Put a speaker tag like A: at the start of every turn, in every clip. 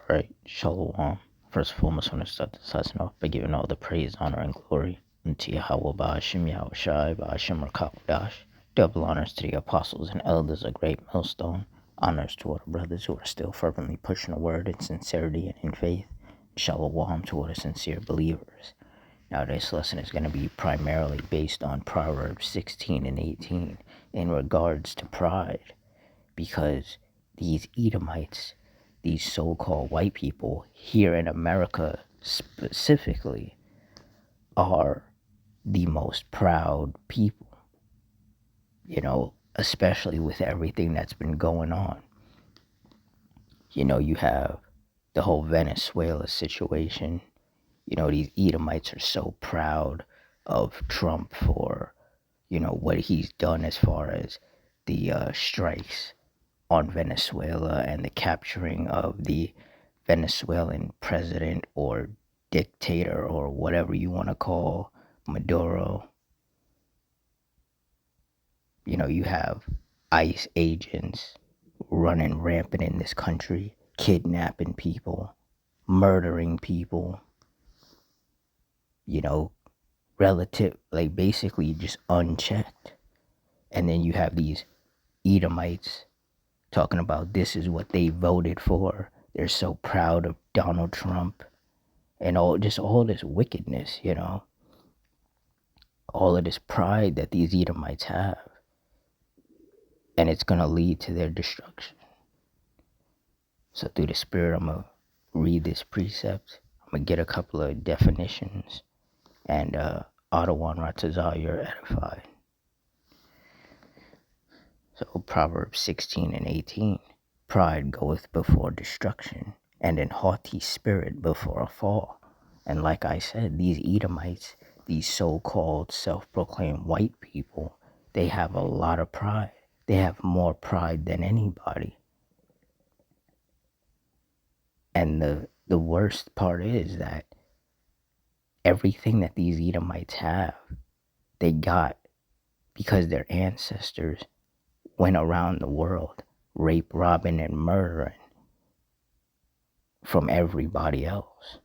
A: Alright, Shalom. First and foremost, I want to start this lesson off by giving all the praise, honor, and glory unto Yahweh Ba'ashim Yahushai Ba'ashim Rakakwadash. Double honors to the apostles and elders, a great millstone. Honors to all the brothers who are still fervently pushing the word in sincerity and in faith. Shalom to all the sincere believers. Now, this lesson is going to be primarily based on Proverbs 16 and 18 in regards to pride, because these Edomites, these so-called white people here in America specifically, are the most proud people, especially with everything that's been going on. You have the whole Venezuela situation. These Edomites are so proud of Trump for, what he's done as far as the strikes on Venezuela and the capturing of the Venezuelan president or dictator or whatever you want to call Maduro. You have ICE agents running rampant in this country, kidnapping people, murdering people, basically just unchecked. And then you have these Edomites talking about this is what they voted for. They're so proud of Donald Trump and all this wickedness, all of this pride that these Edomites have. And it's going to lead to their destruction. So through the Spirit, I'm going to read this precept. I'm going to get a couple of definitions. And Adawan Ratazah, you're edified. So Proverbs 16 and 18. Pride goeth before destruction, and an haughty spirit before a fall. And like I said, these Edomites, these so-called self-proclaimed white people, they have a lot of pride. They have more pride than anybody. And the worst part is that everything that these Edomites have, they got because their ancestors went around the world rape, robbing, and murdering from everybody else.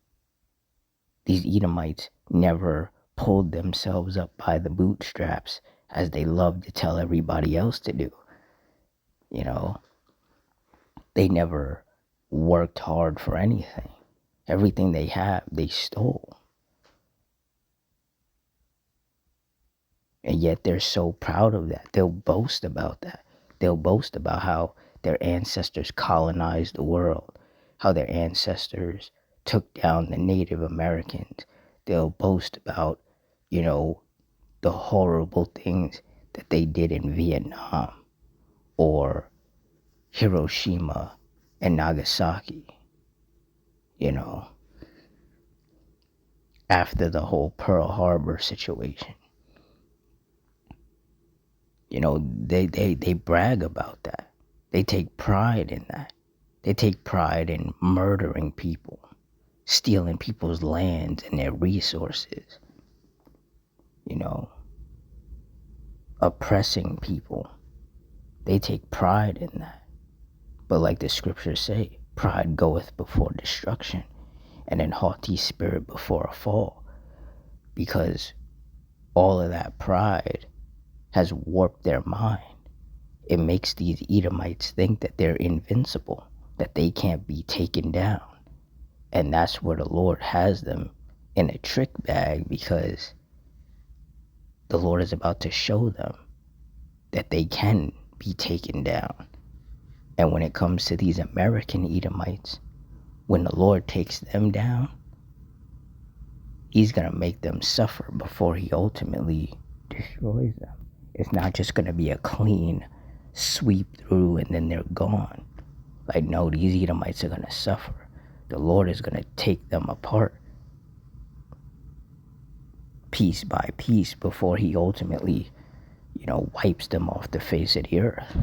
A: These Edomites never pulled themselves up by the bootstraps as they love to tell everybody else to do. They never worked hard for anything. Everything they have, they stole. And yet they're so proud of that. They'll boast about that. They'll boast about how their ancestors colonized the world, how their ancestors took down the Native Americans. They'll boast about, the horrible things that they did in Vietnam or Hiroshima and Nagasaki, after the whole Pearl Harbor situation. They brag about that. They take pride in that. They take pride in murdering people, stealing people's lands and their resources, oppressing people. They take pride in that. But like the scriptures say, pride goeth before destruction, and an haughty spirit before a fall. Because all of that pride has warped their mind. It makes these Edomites think that they're invincible, that they can't be taken down. And that's where the Lord has them in a trick bag, because the Lord is about to show them that they can be taken down. And when it comes to these American Edomites, when the Lord takes them down, he's going to make them suffer before he ultimately destroys them. It's not just going to be a clean sweep through and then they're gone. Like, no, these Edomites are going to suffer. The Lord is going to take them apart piece by piece before he ultimately, wipes them off the face of the earth.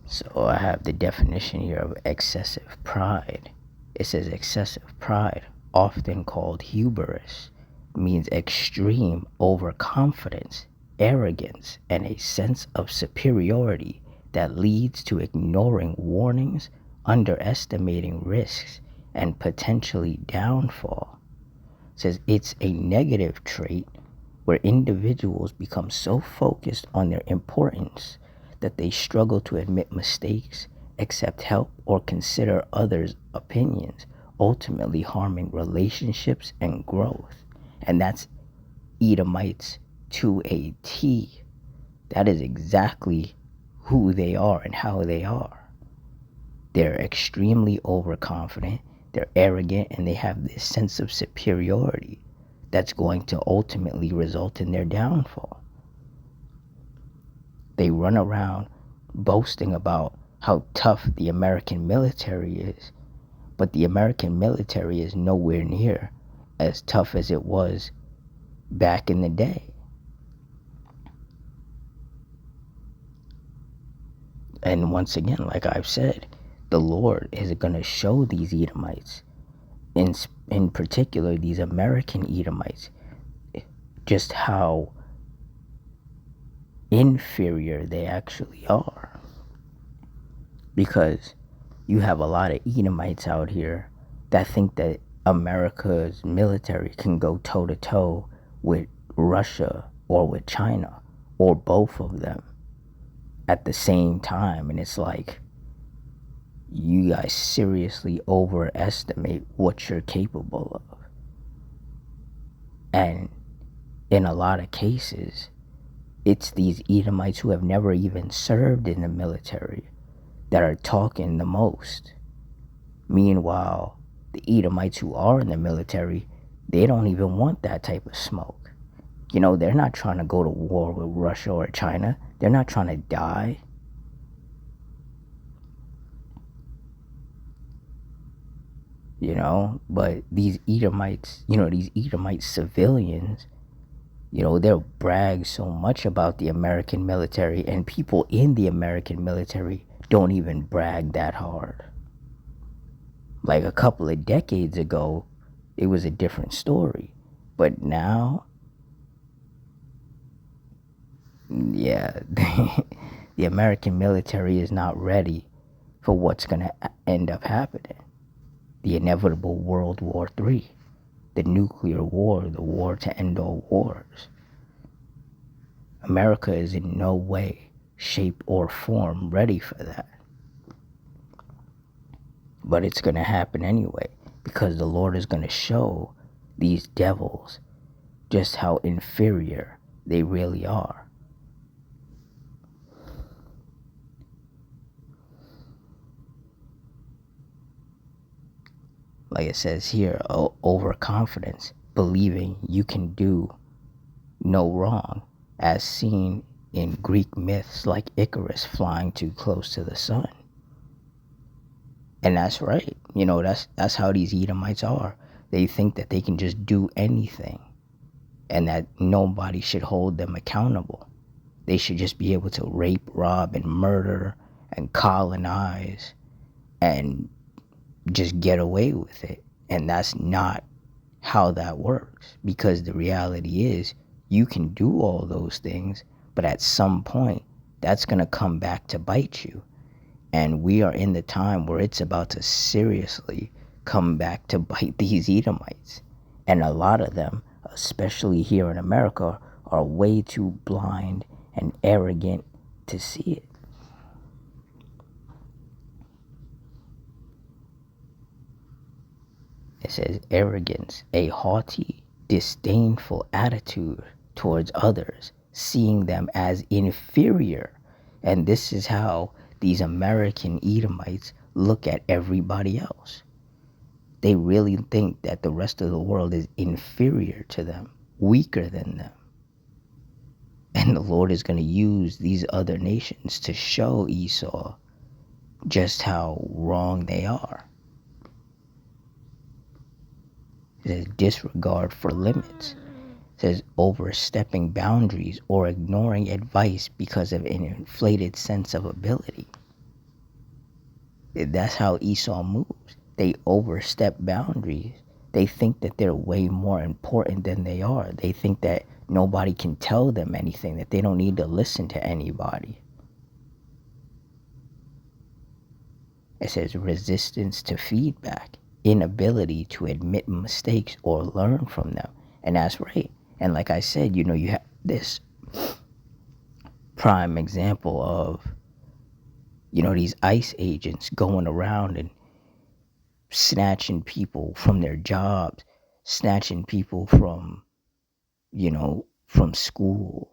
A: So I have the definition here of excessive pride. It says excessive pride, often called hubris, means extreme overconfidence, arrogance, and a sense of superiority that leads to ignoring warnings, underestimating risks, and potentially downfall. It says it's a negative trait where individuals become so focused on their importance that they struggle to admit mistakes, accept help, or consider others' opinions, ultimately harming relationships and growth. And that's Edomites to a T. That is exactly who they are and how they are. They're extremely overconfident, they're arrogant, and they have this sense of superiority that's going to ultimately result in their downfall. They run around boasting about how tough the American military is, but the American military is nowhere near as tough as it was back in the day. And once again, like I've said, the Lord is going to show these Edomites, in particular these American Edomites, just how inferior they actually are. Because you have a lot of Edomites out here that think that America's military can go toe to toe with Russia or with China or both of them at the same time. And it's like, you guys seriously overestimate what you're capable of. And in a lot of cases, it's these Edomites who have never even served in the military that are talking the most. Meanwhile, the Edomites who are in the military, they don't even want that type of smoke. You know, they're not trying to go to war with Russia or China. They're not trying to die. You know, but these Edomites, these Edomite civilians, they'll brag so much about the American military, and people in the American military don't even brag that hard. Like a couple of decades ago, it was a different story. But now, yeah, the American military is not ready for what's going to end up happening. The inevitable World War III, the nuclear war, the war to end all wars. America is in no way, shape, or form ready for that. But it's going to happen anyway, because the Lord is going to show these devils just how inferior they really are. Like it says here, overconfidence, believing you can do no wrong, as seen in Greek myths like Icarus flying too close to the sun. And that's right. That's how these Edomites are. They think that they can just do anything and that nobody should hold them accountable. They should just be able to rape, rob, and murder and colonize and just get away with it. And that's not how that works, because the reality is you can do all those things, but at some point that's going to come back to bite you. And we are in the time where it's about to seriously come back to bite these Edomites. And a lot of them, especially here in America, are way too blind and arrogant to see it. It says arrogance, a haughty, disdainful attitude towards others, seeing them as inferior. And this is how these American Edomites look at everybody else. They really think that the rest of the world is inferior to them, weaker than them. And the Lord is going to use these other nations to show Esau just how wrong they are. It says disregard for limits. It says overstepping boundaries or ignoring advice because of an inflated sense of ability. That's how Esau moves. They overstep boundaries. They think that they're way more important than they are. They think that nobody can tell them anything, that they don't need to listen to anybody. It says resistance to feedback, inability to admit mistakes or learn from them. And that's right. And like I said, you have this prime example of, these ICE agents going around and snatching people from their jobs, snatching people from school,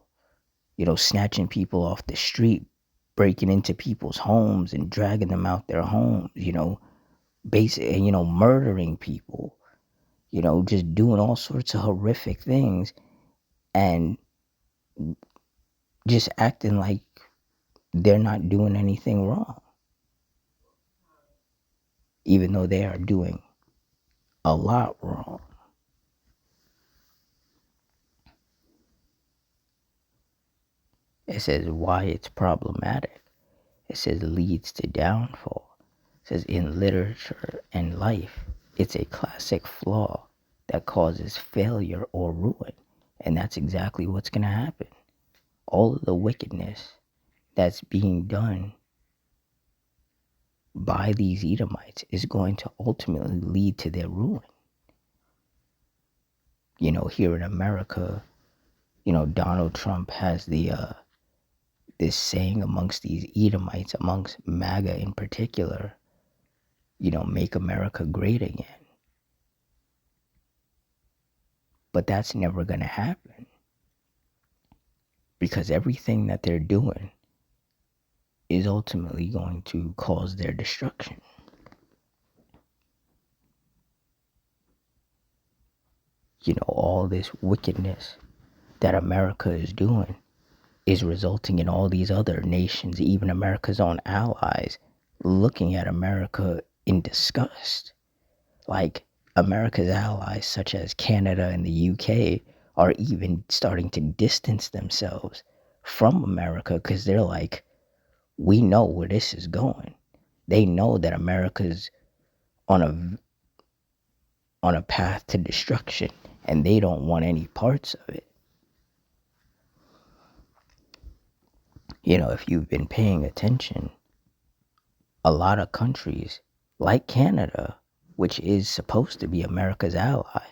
A: snatching people off the street, breaking into people's homes and dragging them out their homes, basically, murdering people, just doing all sorts of horrific things and just acting like they're not doing anything wrong, even though they are doing a lot wrong. It says why it's problematic. It says leads to downfall. It says in literature and life, it's a classic flaw that causes failure or ruin. And that's exactly what's going to happen. All of the wickedness that's being done by these Edomites is going to ultimately lead to their ruin. Here in America, Donald Trump has this saying amongst these Edomites, amongst MAGA in particular, make America great again. But that's never going to happen because everything that they're doing is ultimately going to cause their destruction. All this wickedness that America is doing is resulting in all these other nations, even America's own allies, looking at America in disgust. Like America's allies, such as Canada and the UK, are even starting to distance themselves from America because they're like, we know where this is going. They know that America's on a path to destruction, and they don't want any parts of it. If you've been paying attention, a lot of countries like Canada, which is supposed to be America's ally,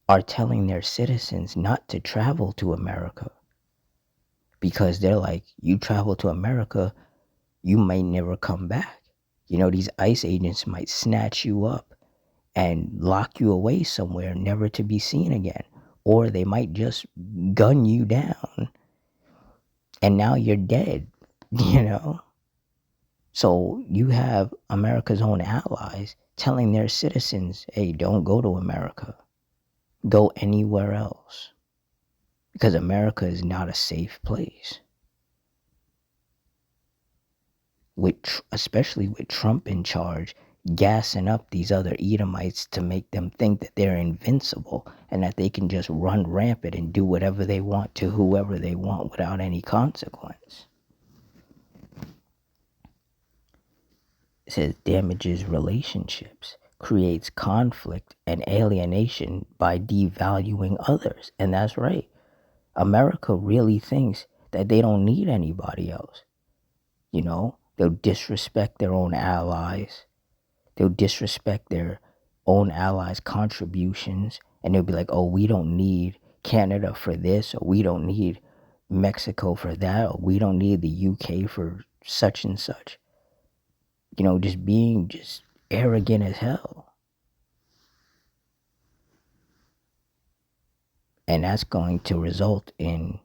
A: are telling their citizens not to travel to America because they're like, you travel to America, you may never come back. These ICE agents might snatch you up and lock you away somewhere, never to be seen again. Or they might just gun you down and now you're dead, So you have America's own allies telling their citizens, hey, don't go to America. Go anywhere else. Because America is not a safe place. Especially with Trump in charge, gassing up these other Edomites to make them think that they're invincible and that they can just run rampant and do whatever they want to whoever they want without any consequence. It says damages relationships, creates conflict and alienation by devaluing others. And that's right. America really thinks that they don't need anybody else. They'll disrespect their own allies. They'll disrespect their own allies' contributions. And they'll be like, oh, we don't need Canada for this, or we don't need Mexico for that, or we don't need the UK for such and such. Just being just arrogant as hell. And that's going to result in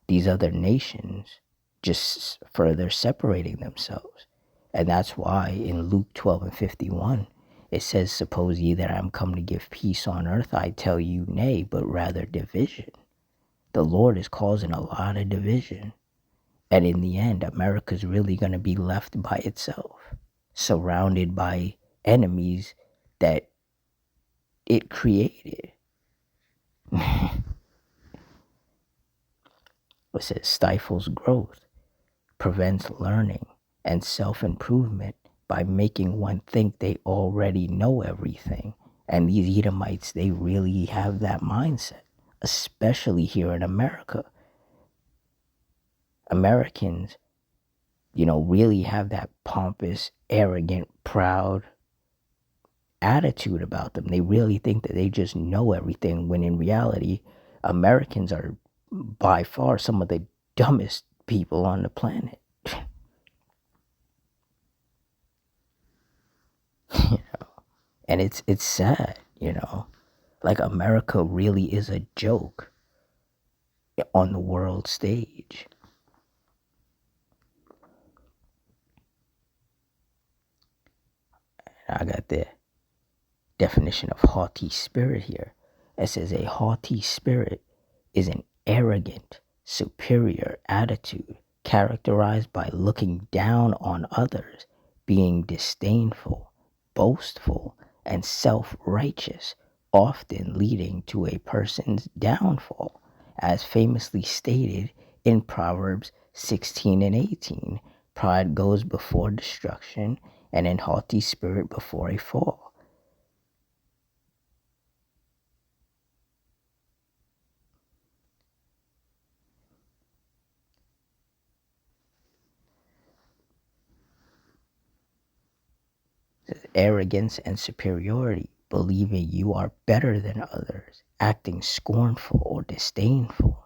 A: these other nations just further separating themselves. And that's why in Luke 12:51, it says, suppose ye that I am come to give peace on earth, I tell you nay, but rather division. The Lord is causing a lot of division. And in the end, America's really going to be left by itself, surrounded by enemies that it created. It says stifles growth, prevents learning and self-improvement by making one think they already know everything. And these Edomites, they really have that mindset, especially here in America. Americans really have that pompous, arrogant, proud attitude about them. They really think that they just know everything, when in reality, Americans are by far some of the dumbest people on the planet. And it's sad. Like, America really is a joke on the world stage. I got the definition of haughty spirit here. It says a haughty spirit is an arrogant, superior attitude characterized by looking down on others, being disdainful, boastful, and self righteous, often leading to a person's downfall, as famously stated in Proverbs 16 and 18. Pride goes before destruction, and an haughty spirit before a fall. Arrogance and superiority, believing you are better than others, acting scornful or disdainful,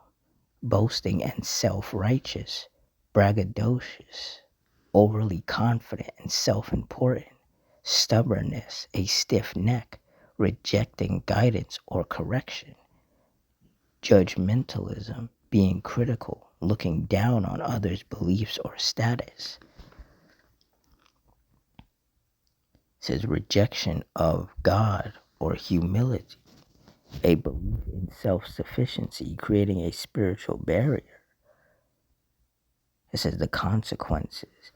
A: boasting and self righteous, braggadocious, overly confident and self important, stubbornness, a stiff neck, rejecting guidance or correction, judgmentalism, being critical, looking down on others' beliefs or status. It says rejection of God or humility, a belief in self sufficiency, creating a spiritual barrier. It says the consequences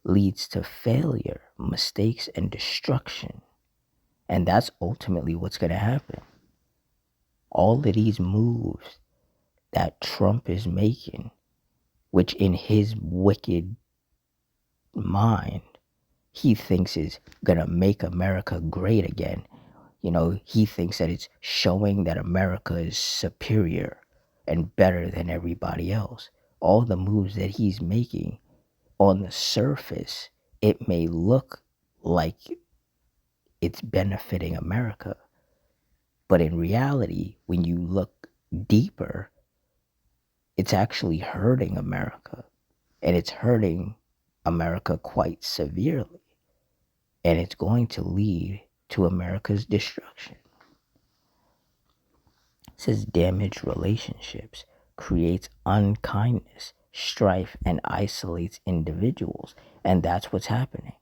A: leads to failure, mistakes, and destruction. And that's ultimately what's going to happen. All of these moves that Trump is making, which in his wicked mind, he thinks is going to make America great again. He thinks that it's showing that America is superior and better than everybody else. All the moves that he's making, on the surface, it may look like it's benefiting America. But in reality, when you look deeper, it's actually hurting America. And it's hurting America quite severely. And it's going to lead to America's destruction. It says damaged relationships, creates unkindness, strife, and isolates individuals. And that's what's happening.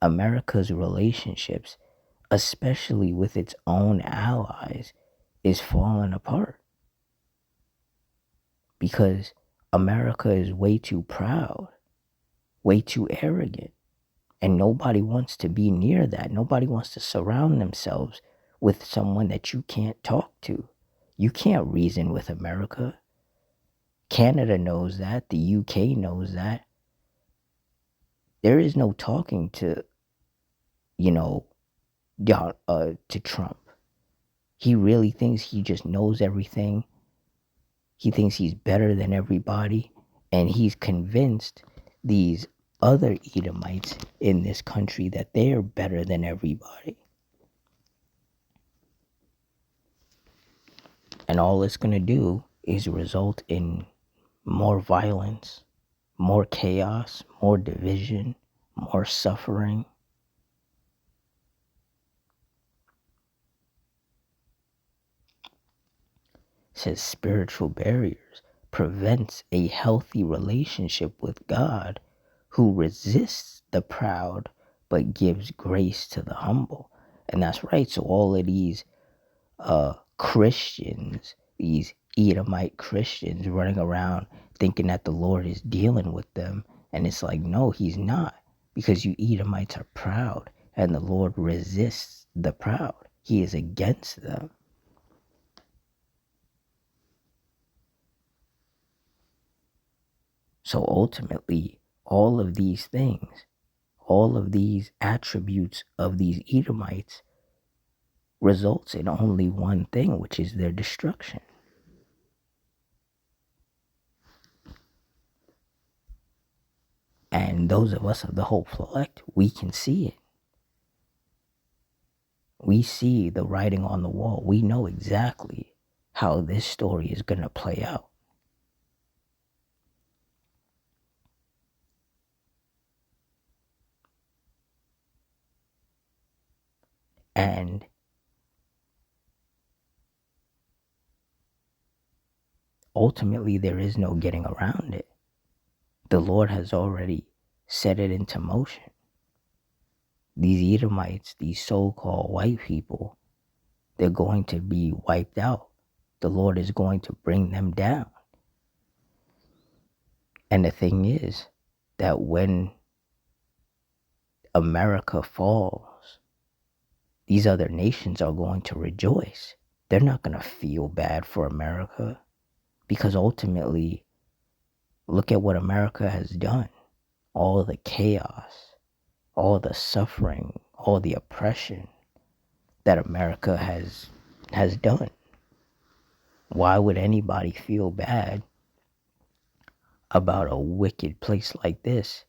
A: America's relationships, especially with its own allies, is falling apart. Because America is way too proud, way too arrogant. And nobody wants to be near that. Nobody wants to surround themselves with someone that you can't talk to. You can't reason with America. Canada knows that. The UK knows that. There is no talking to, to Trump. He really thinks he just knows everything. He thinks he's better than everybody. And he's convinced these other Edomites in this country that they're better than everybody. And all it's going to do is result in more violence, more chaos, more division, more suffering. It says spiritual barriers prevents a healthy relationship with God, who resists the proud but gives grace to the humble. And that's right. So all of these Christians, these Edomite Christians running around thinking that the Lord is dealing with them. And it's like, no, he's not. Because you Edomites are proud, and the Lord resists the proud. He is against them. So ultimately, all of these things, all of these attributes of these Edomites results in only one thing, which is their destruction. And those of us of the hopeful elect, we can see it. We see the writing on the wall. We know exactly how this story is going to play out. And ultimately, there is no getting around it. The Lord has already set it into motion. These Edomites, these so-called white people, they're going to be wiped out. The Lord is going to bring them down. And the thing is that when America falls, these other nations are going to rejoice. They're not going to feel bad for America, because ultimately, look at what America has done. All the chaos, all the suffering, all the oppression that America has done. Why would anybody feel bad about a wicked place like this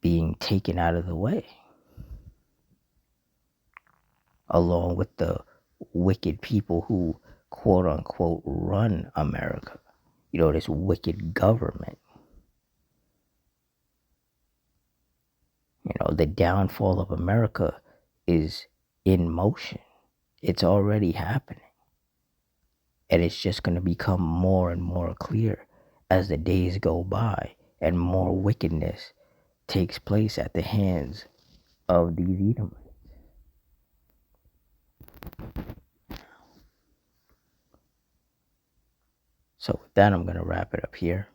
A: being taken out of the way, along with the wicked people who quote unquote run America? You know, this wicked government. You know, the downfall of America is in motion. It's already happening. And it's just going to become more and more clear as the days go by and more wickedness takes place at the hands of these Edomites. So with that, I'm going to wrap it up here.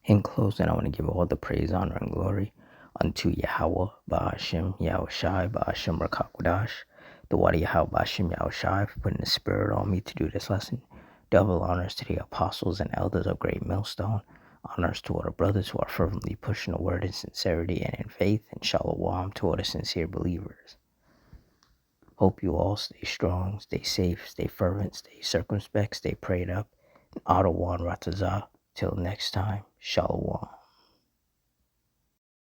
A: In closing, I want to give all the praise, honor, and glory unto Yahweh, Ba'ashim, Yahushai, Ba'ashim, Rakakwadash, the Wadi Yahweh, Ba'ashim, Yahushai, for putting the spirit on me to do this lesson. Double honors to the apostles and elders of Great Millstone. Honors to all the brothers who are fervently pushing the word in sincerity and in faith. And shalom to all the sincere believers. Hope you all stay strong, stay safe, stay fervent, stay circumspect, stay prayed up. Adawan Ratazah. Till next time, shalom.